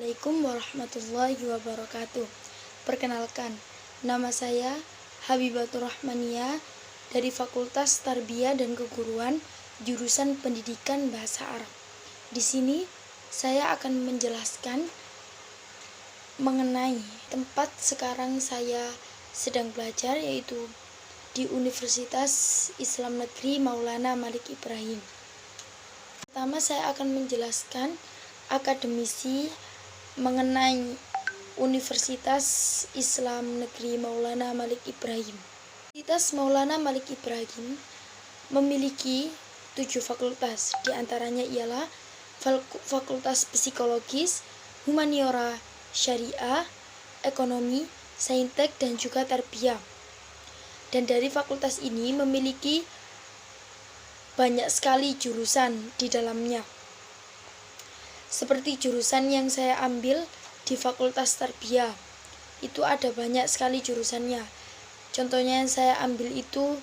Assalamualaikum warahmatullahi wabarakatuh. Perkenalkan, nama saya Habibatur Rahmania dari Fakultas Tarbiyah dan Keguruan, jurusan Pendidikan Bahasa Arab. Di sini saya akan menjelaskan mengenai tempat sekarang saya sedang belajar, yaitu di Universitas Islam Negeri Maulana Malik Ibrahim. Pertama, saya akan menjelaskan akademisi mengenai Universitas Islam Negeri Maulana Malik Ibrahim. Universitas Maulana Malik Ibrahim memiliki 7 fakultas, diantaranya ialah Fakultas Psikologis, Humaniora, Syariah, Ekonomi, Saintek, dan juga Tarbiyah. Dan dari fakultas ini memiliki banyak sekali jurusan di dalamnya. Seperti jurusan yang saya ambil di Fakultas Tarbiyah, itu ada banyak sekali jurusannya. Contohnya yang saya ambil itu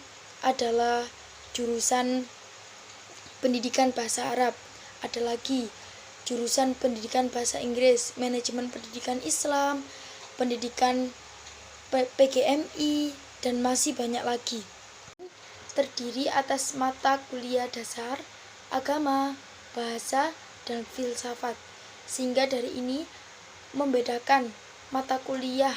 adalah jurusan Pendidikan Bahasa Arab. Ada lagi jurusan Pendidikan Bahasa Inggris, Manajemen Pendidikan Islam, Pendidikan PGMI, dan masih banyak lagi. Terdiri atas mata kuliah dasar, agama, bahasa, dan filsafat, sehingga dari ini membedakan mata kuliah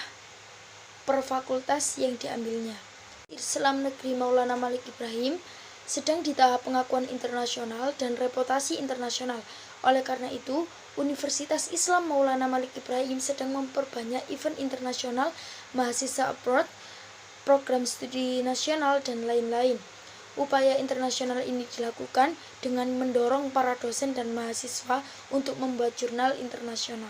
per fakultas yang diambilnya. Islam Negeri Maulana Malik Ibrahim sedang di tahap pengakuan internasional dan reputasi internasional. Oleh karena itu, Universitas Islam Maulana Malik Ibrahim sedang memperbanyak event internasional, mahasiswa abroad, program studi nasional, dan lain-lain. Upaya internasional ini dilakukan dengan mendorong para dosen dan mahasiswa untuk membuat jurnal internasional.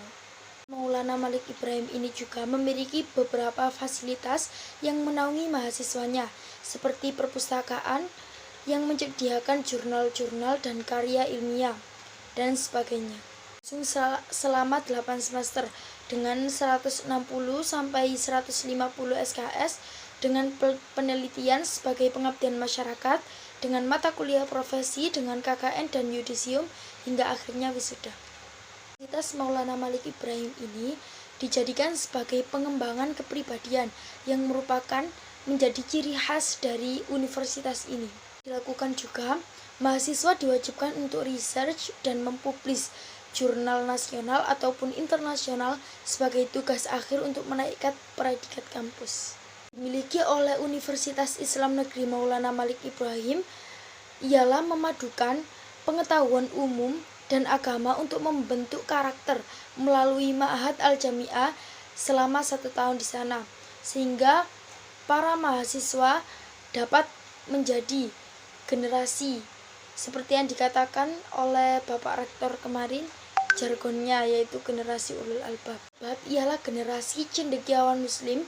Maulana Malik Ibrahim ini juga memiliki beberapa fasilitas yang menaungi mahasiswanya, seperti perpustakaan yang menyediakan jurnal-jurnal dan karya ilmiah, dan sebagainya. Selama 8 semester dengan 160 sampai 150 SKS, dengan penelitian sebagai pengabdian masyarakat, dengan mata kuliah profesi, dengan KKN dan yudisium, hingga akhirnya wisuda. Universitas Maulana Malik Ibrahim ini dijadikan sebagai pengembangan kepribadian yang merupakan menjadi ciri khas dari universitas ini. Dilakukan juga, mahasiswa diwajibkan untuk research dan mempublish jurnal nasional ataupun internasional sebagai tugas akhir untuk menaikkan predikat kampus. Dimiliki oleh Universitas Islam Negeri Maulana Malik Ibrahim ialah memadukan pengetahuan umum dan agama untuk membentuk karakter melalui Ma'had Al-Jami'ah selama 1 tahun di sana, sehingga para mahasiswa dapat menjadi generasi seperti yang dikatakan oleh Bapak Rektor kemarin, jargonnya yaitu generasi ulul albab. Ialah generasi cendekiawan muslim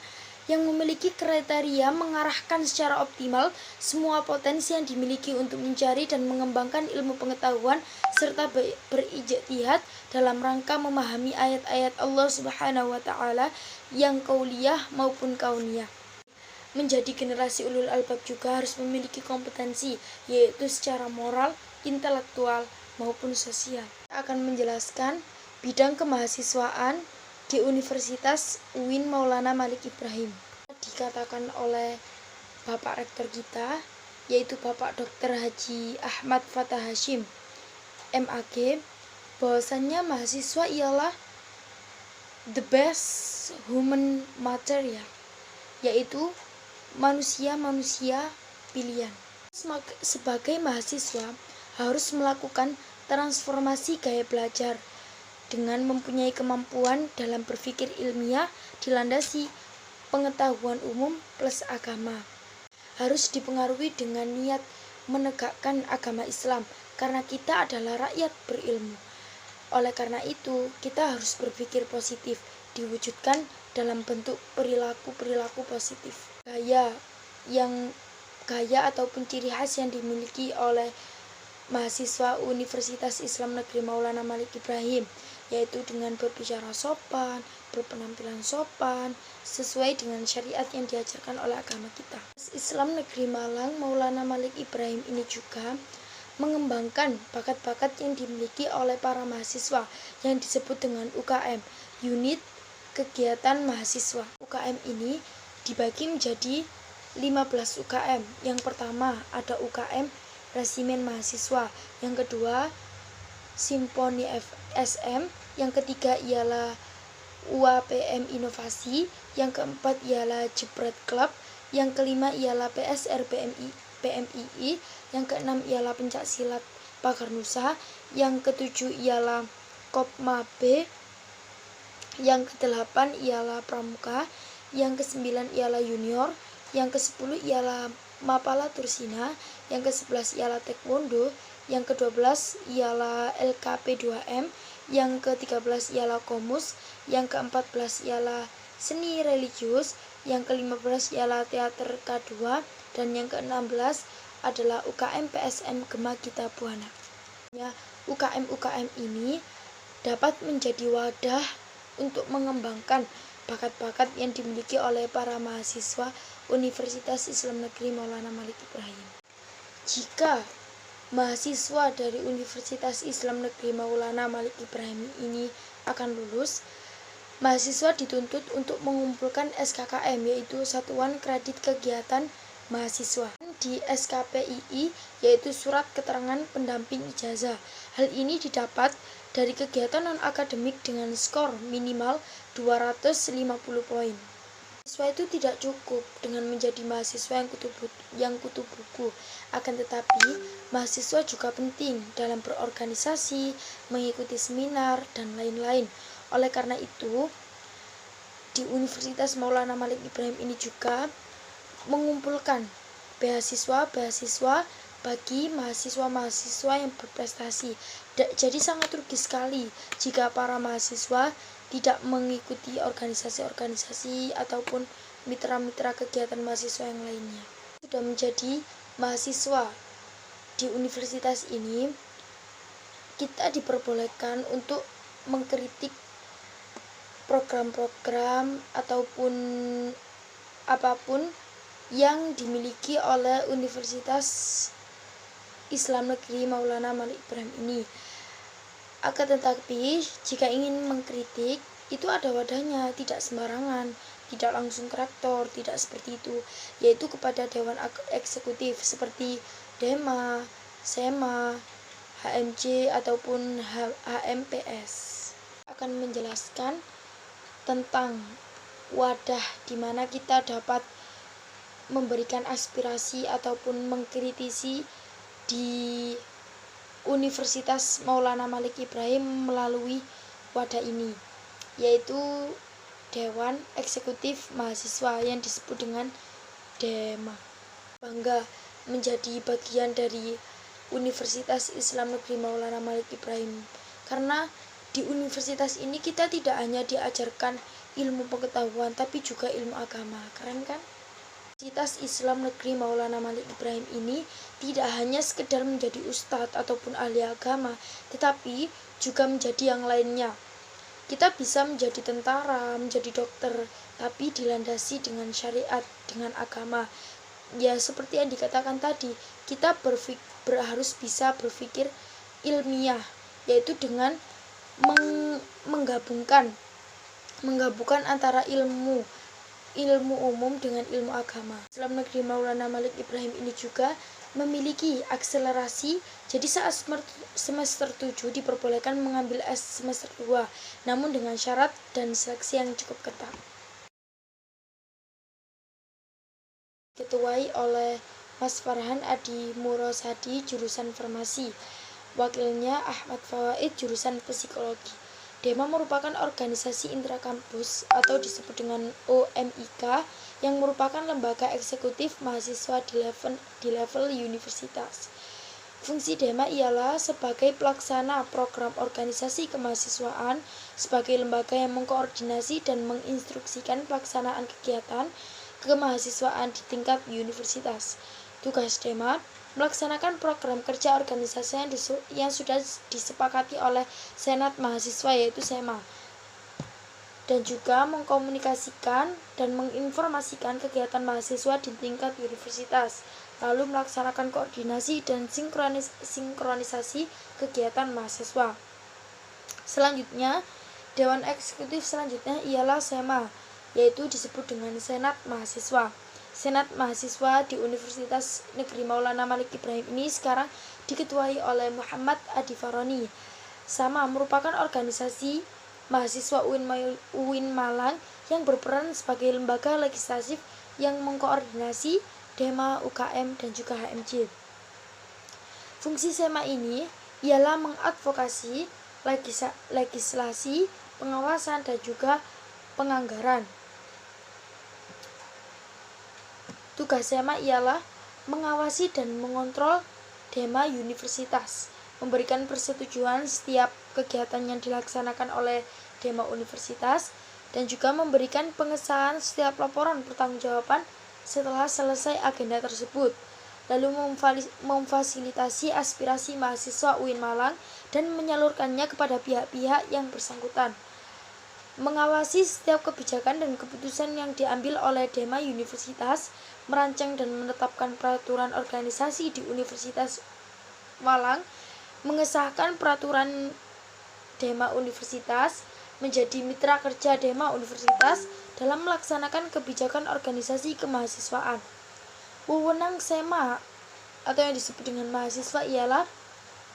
yang memiliki kriteria mengarahkan secara optimal semua potensi yang dimiliki untuk mencari dan mengembangkan ilmu pengetahuan serta berijtihad dalam rangka memahami ayat-ayat Allah Subhanahu wa taala yang qauliyah maupun kauniyah. Menjadi generasi ulul albab juga harus memiliki kompetensi, yaitu secara moral, intelektual, maupun sosial. Saya akan menjelaskan bidang kemahasiswaan di Universitas UIN Maulana Malik Ibrahim. Dikatakan oleh Bapak Rektor kita, yaitu Bapak Dr. Haji Ahmad Fatah Hashim, MAG, bahwasannya mahasiswa ialah the best human material, yaitu manusia-manusia pilihan. Sebagai mahasiswa harus melakukan transformasi gaya belajar dengan mempunyai kemampuan dalam berpikir ilmiah dilandasi pengetahuan umum plus agama. Harus dipengaruhi dengan niat menegakkan agama Islam karena kita adalah rakyat berilmu. Oleh karena itu, kita harus berpikir positif diwujudkan dalam bentuk perilaku-perilaku positif. Gaya ataupun ciri khas yang dimiliki oleh mahasiswa Universitas Islam Negeri Maulana Malik Ibrahim, yaitu dengan berbicara sopan, berpenampilan sopan, sesuai dengan syariat yang diajarkan oleh agama kita. Islam Negeri Malang Maulana Malik Ibrahim ini juga mengembangkan bakat-bakat yang dimiliki oleh para mahasiswa yang disebut dengan UKM, unit kegiatan mahasiswa. UKM ini dibagi menjadi 15 UKM. Yang pertama ada UKM Resimen Mahasiswa, yang kedua Simponi SM, yang ketiga ialah UAPM Inovasi, yang keempat ialah Jebret Club, yang kelima ialah PSR PMII, yang keenam ialah Pencak Silat Pagar Nusa, yang ketujuh ialah Kopma B, yang kedelapan ialah Pramuka, yang kesembilan ialah Junior, yang ke-10 ialah Mapala Tursina, yang ke-11 ialah Taekwondo, yang ke-12 ialah LKP2M, yang ke-13 ialah Komus, yang ke-14 ialah Seni Religius, yang ke-15 ialah Teater K2, dan yang ke-16 adalah UKM PSM Gema Gita Buana. UKM-UKM ini dapat menjadi wadah untuk mengembangkan bakat-bakat yang dimiliki oleh para mahasiswa Universitas Islam Negeri Maulana Malik Ibrahim. Jika mahasiswa dari Universitas Islam Negeri Maulana Malik Ibrahim ini akan lulus, mahasiswa dituntut untuk mengumpulkan SKKM, yaitu Satuan Kredit Kegiatan Mahasiswa, di SKPII, yaitu Surat Keterangan Pendamping Ijazah. Hal ini didapat dari kegiatan non-akademik dengan skor minimal 250 poin. Mahasiswa itu tidak cukup dengan menjadi mahasiswa yang kutu buku, akan tetapi mahasiswa juga penting dalam berorganisasi, mengikuti seminar, dan lain-lain. Oleh karena itu, di Universitas Maulana Malik Ibrahim ini juga mengumpulkan beasiswa-beasiswa bagi mahasiswa-mahasiswa yang berprestasi. Jadi sangat rugi sekali jika para mahasiswa tidak mengikuti organisasi-organisasi ataupun mitra-mitra kegiatan mahasiswa yang lainnya. Sudah menjadi mahasiswa di universitas ini, kita diperbolehkan untuk mengkritik program-program ataupun apapun yang dimiliki oleh Universitas Islam Negeri Maulana Malik Ibrahim ini. Akan tetapi, jika ingin mengkritik, itu ada wadahnya, tidak sembarangan, tidak langsung ke rektor, tidak seperti itu, yaitu kepada Dewan Eksekutif seperti DEMA, SEMA, HMJ, ataupun HMPS. Akan menjelaskan tentang wadah di mana kita dapat memberikan aspirasi ataupun mengkritisi di Universitas Maulana Malik Ibrahim melalui wadah ini, yaitu Dewan Eksekutif Mahasiswa yang disebut dengan DEMA. Bangga menjadi bagian dari Universitas Islam Negeri Maulana Malik Ibrahim, karena di universitas ini kita tidak hanya diajarkan ilmu pengetahuan tapi juga ilmu agama. Keren kan? Universitas Islam Negeri Maulana Malik Ibrahim ini tidak hanya sekedar menjadi ustadz ataupun ahli agama, tetapi juga menjadi yang lainnya. Kita bisa menjadi tentara, menjadi dokter, tapi dilandasi dengan syariat, dengan agama. Ya, seperti yang dikatakan tadi, kita harus bisa berpikir ilmiah, yaitu dengan menggabungkan antara ilmu umum dengan ilmu agama. Islam Negeri Maulana Malik Ibrahim ini juga memiliki akselerasi, jadi saat semester 7 diperbolehkan mengambil semester 2, namun dengan syarat dan seleksi yang cukup ketat. Diketuai oleh Mas Farhan Adi Murosadi jurusan Farmasi, wakilnya Ahmad Fawaid jurusan Psikologi. DEMA merupakan organisasi intrakampus atau disebut dengan OMIK yang merupakan lembaga eksekutif mahasiswa di level universitas. Fungsi DEMA ialah sebagai pelaksana program organisasi kemahasiswaan, sebagai lembaga yang mengkoordinasi dan menginstruksikan pelaksanaan kegiatan kemahasiswaan di tingkat universitas. Tugas DEMA melaksanakan program kerja organisasi yang sudah disepakati oleh Senat Mahasiswa, yaitu SEMA, dan juga mengkomunikasikan dan menginformasikan kegiatan mahasiswa di tingkat universitas. lalu melaksanakan koordinasi dan sinkronisasi kegiatan mahasiswa. Selanjutnya, Dewan Eksekutif selanjutnya ialah SEMA, yaitu disebut dengan Senat Mahasiswa. Senat Mahasiswa di Universitas Negeri Maulana Malik Ibrahim ini sekarang diketuai oleh Muhammad Adi Faroni. SEMA merupakan organisasi mahasiswa UIN Malang yang berperan sebagai lembaga legislatif yang mengkoordinasi DEMA, UKM, dan juga HMJ. Fungsi SEMA ini ialah mengadvokasi legislasi, pengawasan, dan juga penganggaran. Tugas SEMA ialah mengawasi dan mengontrol DEMA universitas, memberikan persetujuan setiap kegiatan yang dilaksanakan oleh DEMA universitas, dan juga memberikan pengesahan setiap laporan pertanggungjawaban setelah selesai agenda tersebut, lalu memfasilitasi aspirasi mahasiswa UIN Malang dan menyalurkannya kepada pihak-pihak yang bersangkutan, mengawasi setiap kebijakan dan keputusan yang diambil oleh DEMA universitas, merancang dan menetapkan peraturan organisasi di Universitas Malang, mengesahkan peraturan DEMA universitas, menjadi mitra kerja DEMA universitas dalam melaksanakan kebijakan organisasi kemahasiswaan. Wewenang SEMA atau yang disebut dengan mahasiswa ialah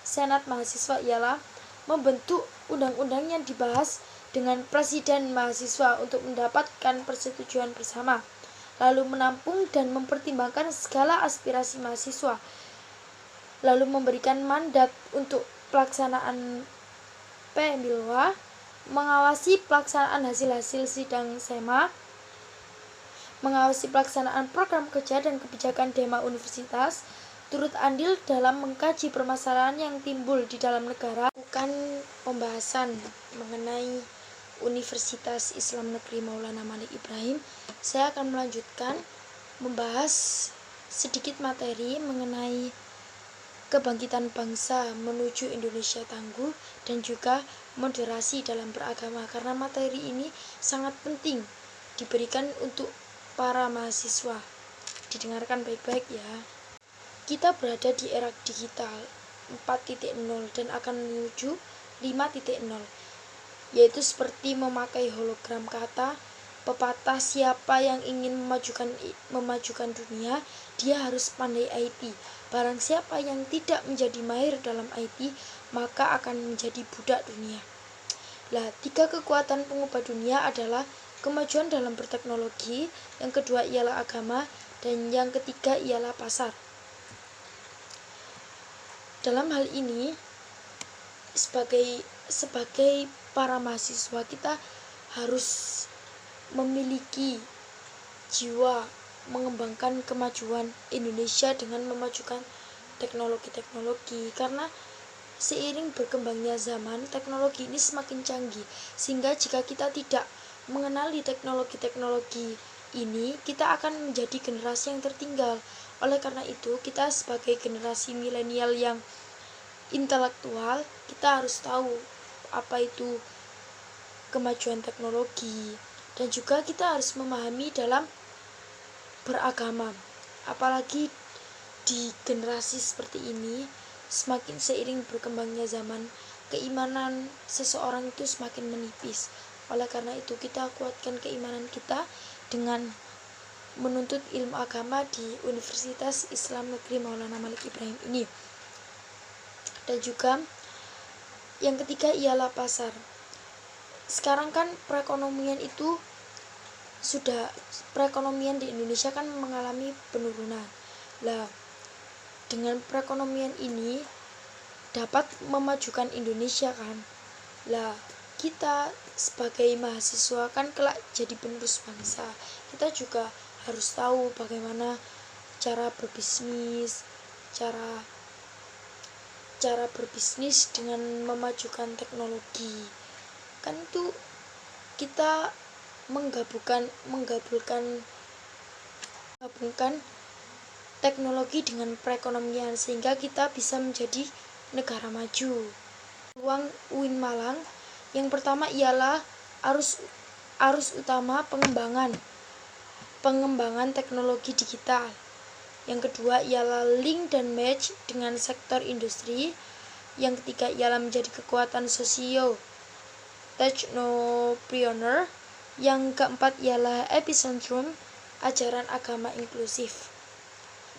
Senat Mahasiswa ialah membentuk undang-undang yang dibahas dengan presiden mahasiswa untuk mendapatkan persetujuan bersama, lalu menampung dan mempertimbangkan segala aspirasi mahasiswa, lalu memberikan mandat untuk pelaksanaan PMILWA, mengawasi pelaksanaan hasil-hasil sidang SEMA, mengawasi pelaksanaan program kerja dan kebijakan DEMA universitas, turut andil dalam mengkaji permasalahan yang timbul di dalam negara, lakukan pembahasan mengenai Universitas Islam Negeri Maulana Malik Ibrahim. Saya akan melanjutkan membahas sedikit materi mengenai kebangkitan bangsa menuju Indonesia tangguh dan juga moderasi dalam beragama, karena materi ini sangat penting diberikan untuk para mahasiswa. Didengarkan baik-baik ya. Kita berada di era digital 4.0 dan akan menuju 5.0, yaitu seperti memakai hologram kata, pepatah siapa yang ingin memajukan dunia, dia harus pandai IT. Barang siapa yang tidak menjadi mahir dalam IT, maka akan menjadi budak dunia. Lah, 3 kekuatan pengubah dunia adalah kemajuan dalam berteknologi, yang kedua ialah agama, dan yang ketiga ialah pasar. Dalam hal ini, sebagai para mahasiswa, kita harus memiliki jiwa mengembangkan kemajuan Indonesia dengan memajukan teknologi-teknologi, karena seiring berkembangnya zaman, teknologi ini semakin canggih, sehingga jika kita tidak mengenali teknologi-teknologi ini, kita akan menjadi generasi yang tertinggal. Oleh karena itu, kita sebagai generasi milenial yang intelektual, kita harus tahu apa itu kemajuan teknologi, dan juga kita harus memahami dalam beragama. Apalagi di generasi seperti ini, semakin seiring berkembangnya zaman, keimanan seseorang itu semakin menipis. Oleh karena itu, kita kuatkan keimanan kita dengan menuntut ilmu agama di Universitas Islam Negeri Maulana Malik Ibrahim ini. Dan juga yang ketiga ialah pasar. Sekarang kan perekonomian di Indonesia kan mengalami penurunan. Lah, dengan perekonomian ini dapat memajukan Indonesia kan. Lah, kita sebagai mahasiswa kan kelak jadi penerus bangsa. Kita juga harus tahu bagaimana cara berbisnis, cara berbisnis dengan memajukan teknologi. Kan itu kita menggabungkan teknologi dengan perekonomian, sehingga kita bisa menjadi negara maju. Peluang UIN Malang yang pertama ialah arus utama pengembangan teknologi digital. Yang kedua ialah link dan match dengan sektor industri. Yang ketiga ialah menjadi kekuatan sosio technopreneur. Yang keempat ialah epicentrum ajaran agama inklusif.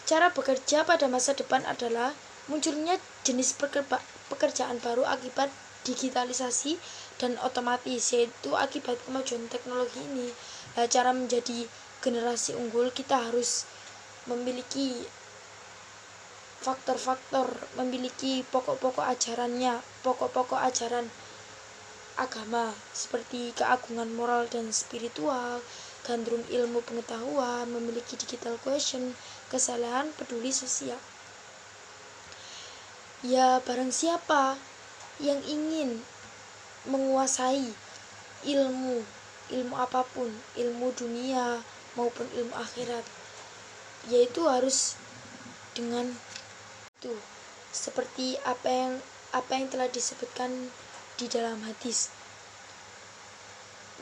Cara bekerja pada masa depan adalah munculnya jenis pekerjaan baru akibat digitalisasi dan otomatis, yaitu akibat kemajuan teknologi ini. Nah, cara menjadi generasi unggul kita harus memiliki faktor-faktor, memiliki pokok-pokok ajarannya, pokok-pokok ajaran agama seperti keagungan moral dan spiritual, gandrung ilmu pengetahuan, memiliki digital quotient, kesalahan, peduli sosial. Ya, barang siapa yang ingin menguasai ilmu apapun, ilmu dunia maupun ilmu akhirat, yaitu harus dengan itu, seperti apa yang telah disebutkan di dalam hadis.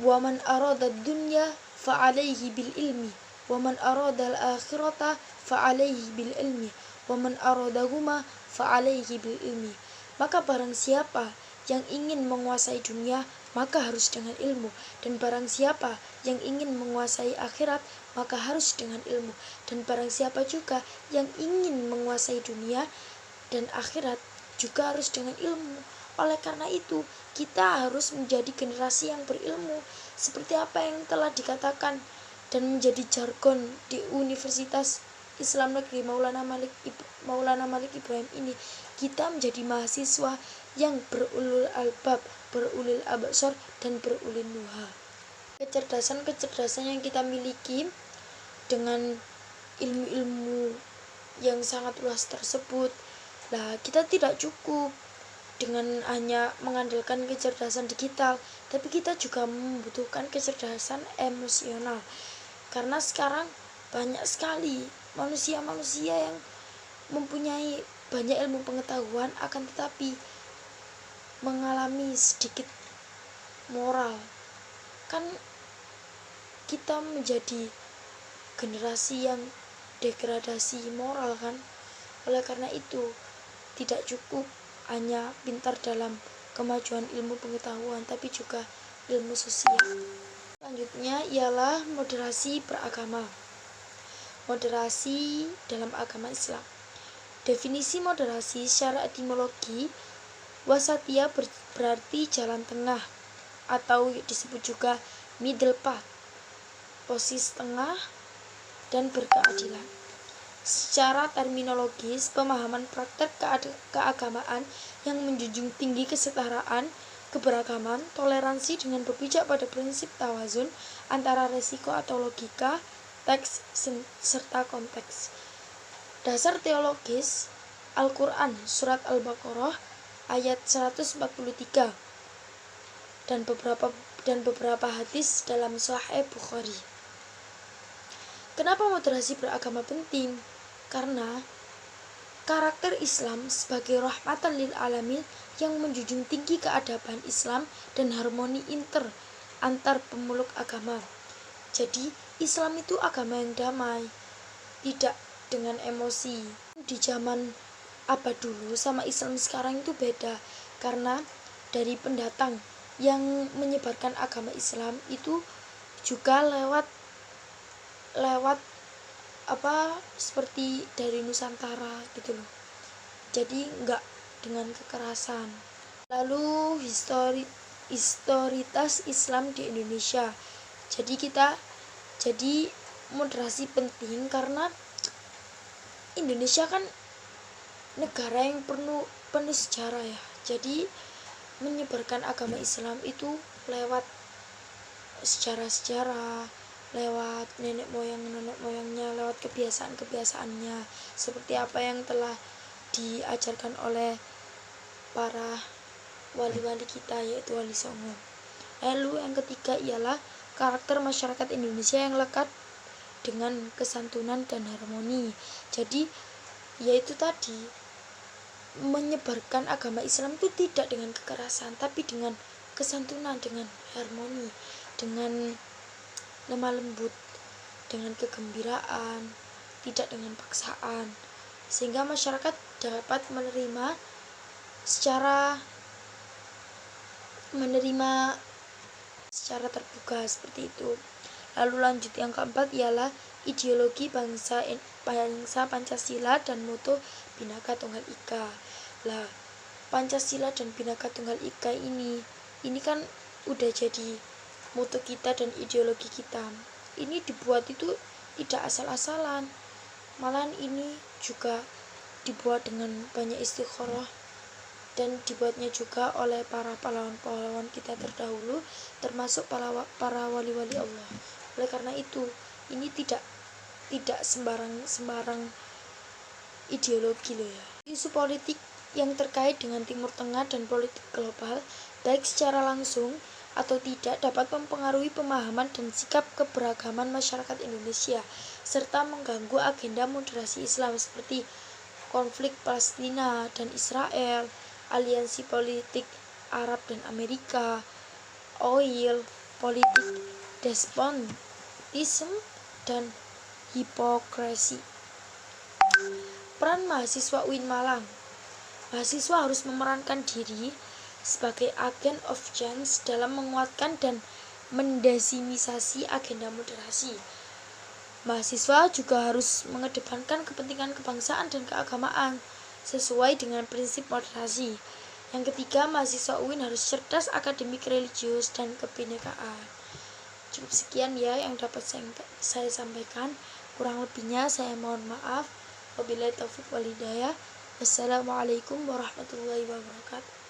Wa man arada dunya fa alaihi bil ilmi wa man arada al akhirata fa alaihi bil ilmi wa man aradahuma fa alaihi bil ilmi. Maka barang siapa yang ingin menguasai dunia, maka harus dengan ilmu, dan barang siapa yang ingin menguasai akhirat, maka harus dengan ilmu, dan barang siapa juga yang ingin menguasai dunia dan akhirat juga harus dengan ilmu. Oleh karena itu, kita harus menjadi generasi yang berilmu, seperti apa yang telah dikatakan dan menjadi jargon di Universitas Islam Negeri Maulana Malik Ibrahim ini. Kita menjadi mahasiswa yang berulul albab, berulil absar, dan berulil nuha. Kecerdasan yang kita miliki dengan ilmu-ilmu yang sangat luas tersebut, lah kita tidak cukup dengan hanya mengandalkan kecerdasan digital, tapi kita juga membutuhkan kecerdasan emosional. Karena sekarang banyak sekali manusia-manusia yang mempunyai banyak ilmu pengetahuan, akan tetapi mengalami sedikit moral. Kan kita menjadi generasi yang degradasi moral kan. Oleh karena itu, tidak cukup hanya pintar dalam kemajuan ilmu pengetahuan, tapi juga ilmu sosial. Selanjutnya ialah moderasi beragama. Moderasi dalam agama Islam. Definisi moderasi secara etimologi, wasatiyah berarti jalan tengah, atau disebut juga middle path, posisi tengah dan berkeadilan. Secara terminologis, pemahaman praktek keagamaan yang menjunjung tinggi kesetaraan, keberagaman, toleransi dengan berpijak pada prinsip tawazun antara resiko atau logika, teks, serta konteks. Dasar teologis, Al-Quran, Surat Al-Baqarah, ayat 143, dan beberapa hadis dalam Sahih Bukhari. Kenapa moderasi beragama penting? Karena karakter Islam sebagai rahmatan lil alamin yang menjunjung tinggi keadaban Islam dan harmoni antar pemeluk agama. Jadi Islam itu agama yang damai, tidak dengan emosi. Di zaman abad dulu sama Islam sekarang itu beda, karena dari pendatang yang menyebarkan agama Islam itu juga lewat seperti dari Nusantara gitu loh. Jadi enggak dengan kekerasan. Lalu historitas Islam di Indonesia. Jadi moderasi penting karena Indonesia kan negara yang penuh sejarah ya. Jadi menyebarkan agama Islam itu lewat sejarah-sejarah, lewat nenek moyangnya, lewat kebiasaan-kebiasaannya, seperti apa yang telah diajarkan oleh para wali-wali kita, yaitu Wali Songo. Lalu yang ketiga ialah karakter masyarakat Indonesia yang lekat dengan kesantunan dan harmoni. Jadi yaitu tadi, menyebarkan agama Islam itu tidak dengan kekerasan, tapi dengan kesantunan, dengan harmoni, dengan lemah lembut, dengan kegembiraan, tidak dengan paksaan, sehingga masyarakat dapat menerima secara terbuka seperti itu. Lalu lanjut yang keempat ialah ideologi bangsa Pancasila dan moto Bhinneka Tunggal Ika. Lah, Pancasila dan Bhinneka Tunggal Ika ini kan udah jadi moto kita dan ideologi kita. Ini dibuat itu tidak asal-asalan, malahan ini juga dibuat dengan banyak istikharah dan dibuatnya juga oleh para pahlawan-pahlawan kita terdahulu, termasuk para wali-wali Allah. Oleh karena itu, ini tidak sembarang ideologi loh ya. Isu politik yang terkait dengan Timur Tengah dan politik global, baik secara langsung atau tidak, dapat mempengaruhi pemahaman dan sikap keberagaman masyarakat Indonesia, serta mengganggu agenda moderasi Islam seperti konflik Palestina dan Israel, aliansi politik Arab dan Amerika, oil, politik despotisme, dan hipokrasi. Peran mahasiswa UIN Malang. Mahasiswa harus memerankan diri sebagai agent of change dalam menguatkan dan mendesimisasi agenda moderasi. Mahasiswa juga harus mengedepankan kepentingan kebangsaan dan keagamaan sesuai dengan prinsip moderasi. Yang ketiga, mahasiswa UIN harus cerdas akademik, religius, dan kebinekaan. Cukup sekian ya yang dapat saya sampaikan. Kurang lebihnya saya mohon maaf. Wabillahi taufiq wal hidayah. Wassalamualaikum warahmatullahi wabarakatuh.